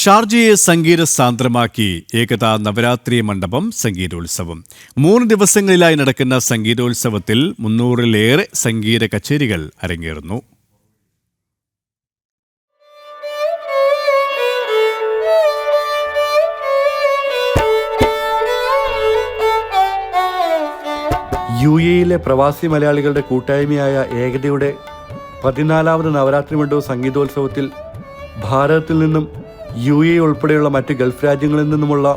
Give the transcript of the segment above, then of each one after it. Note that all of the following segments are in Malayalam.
ഷാർജയെ സംഗീത സാന്ദ്രമാക്കി ഏകതാ നവരാത്രി മണ്ഡപം സംഗീതോത്സവം. 3 ദിവസങ്ങളിലായി നടക്കുന്ന സംഗീതോത്സവത്തിൽ 300-ലേറെ സംഗീത കച്ചേരികൾ അരങ്ങേറുന്നു. യുഎഇയിലെ പ്രവാസി മലയാളികളുടെ കൂട്ടായ്മയായ ഏകതയുടെ 14ാമത് നവരാത്രി മണ്ഡപം സംഗീതോത്സവത്തിൽ ഭാരതത്തിൽ നിന്നും യുഎഇ ഉൾപ്പെടെയുള്ള മറ്റ് ഗൾഫ് രാജ്യങ്ങളിൽ നിന്നുമുള്ള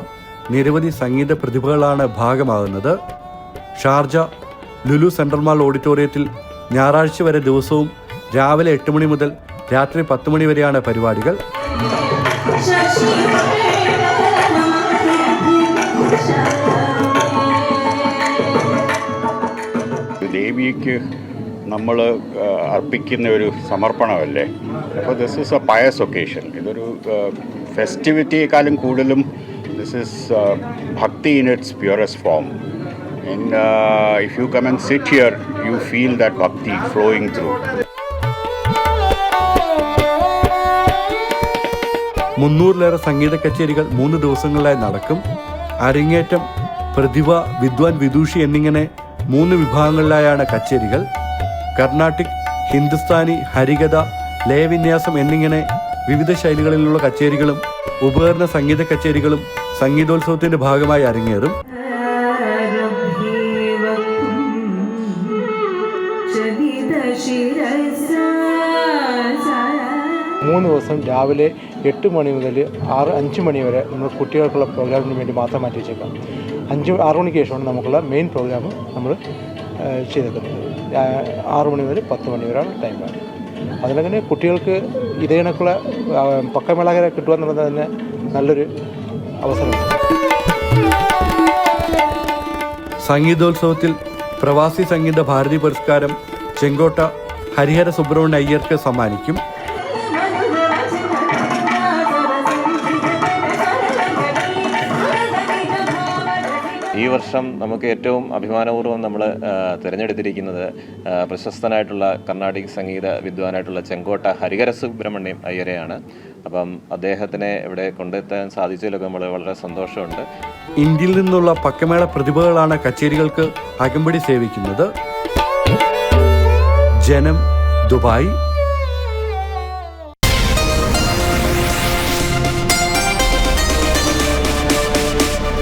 നിരവധി സംഗീത പ്രതിഭകളാണ് ഭാഗമാകുന്നത്. ഷാർജ ലുലു സെൻട്രൽ മാൾ ഓഡിറ്റോറിയത്തിൽ ഞായറാഴ്ച വരെ ദിവസവും രാവിലെ 8 മണി മുതൽ രാത്രി 10 മണി വരെയാണ് പരിപാടികൾ. ദേവിക്ക് നമ്മൾ അർപ്പിക്കുന്ന ഒരു സമർപ്പണമല്ലേ. അപ്പോൾ this is a pious occasion. ഇതൊരു ഫെസ്റ്റിവിറ്റിയെക്കാളും കൂടുതലും this is bhakti in its purest form. And if you come and sit here you feel that bhakti flowing through. 300-ലേറെ സംഗീത കച്ചേരികൾ 3 ദിവസങ്ങളിലായി നടക്കും. അരങ്ങേറ്റം, പ്രതിഭ, വിദ്വാൻ, വിദൂഷി എന്നിങ്ങനെ 3 വിഭാഗങ്ങളിലായാണ് കച്ചേരികൾ. കർണാട്ടിക്, ഹിന്ദുസ്ഥാനി, ഹരികഥ, ലയവിന്യാസം എന്നിങ്ങനെ വിവിധ ശൈലികളിലുള്ള കച്ചേരികളും ഉപകരണ സംഗീത കച്ചേരികളും സംഗീതോത്സവത്തിന്റെ ഭാഗമായി അരങ്ങേറും. മൂന്ന് ദിവസം രാവിലെ 8 മണി മുതൽ 5 മണി വരെ നമ്മൾ കുട്ടികൾക്കുള്ള പ്രോഗ്രാമിന് വേണ്ടി മാത്രം മാറ്റി വെച്ചേക്കാം. 6 മണിക്ക് ശേഷമാണ് നമുക്കുള്ള മെയിൻ പ്രോഗ്രാം നമ്മൾ ചെയ്തേക്കുന്നത്. 6 മണി മുതൽ 10 മണി വരെയാണ് ടൈം. അതിലങ്ങനെ കുട്ടികൾക്ക് ഇതേ കണക്കുള്ള പക്കമേളകരെ കിട്ടുക എന്നുള്ളത് തന്നെ നല്ലൊരു അവസരമാണ്. സംഗീതോത്സവത്തിൽ പ്രവാസി സംഗീത ഭാരതി പുരസ്കാരം ചെങ്കോട്ട ഹരിഹര സുബ്രഹ്മണ്യ അയ്യർക്ക് സമ്മാനിക്കും. ഈ വർഷം നമുക്ക് ഏറ്റവും അഭിമാനപൂർവ്വം നമ്മൾ തിരഞ്ഞെടുത്തിരിക്കുന്നത് പ്രശസ്തനായിട്ടുള്ള കർണാടിക് സംഗീത വിദ്വാനായിട്ടുള്ള ചെങ്കോട്ട ഹരിഹര സുബ്രഹ്മണ്യം അയ്യരെയാണ്. അപ്പം അദ്ദേഹത്തിനെ ഇവിടെ കൊണ്ടെത്താൻ സാധിച്ചതിലൊക്കെ നമ്മൾ വളരെ സന്തോഷമുണ്ട്. ഇന്ത്യയിൽ നിന്നുള്ള പക്കമേള പ്രതിഭകളാണ് കച്ചേരികൾക്ക് അകമ്പടി സേവിക്കുന്നത്. ജനം, ദുബായ്.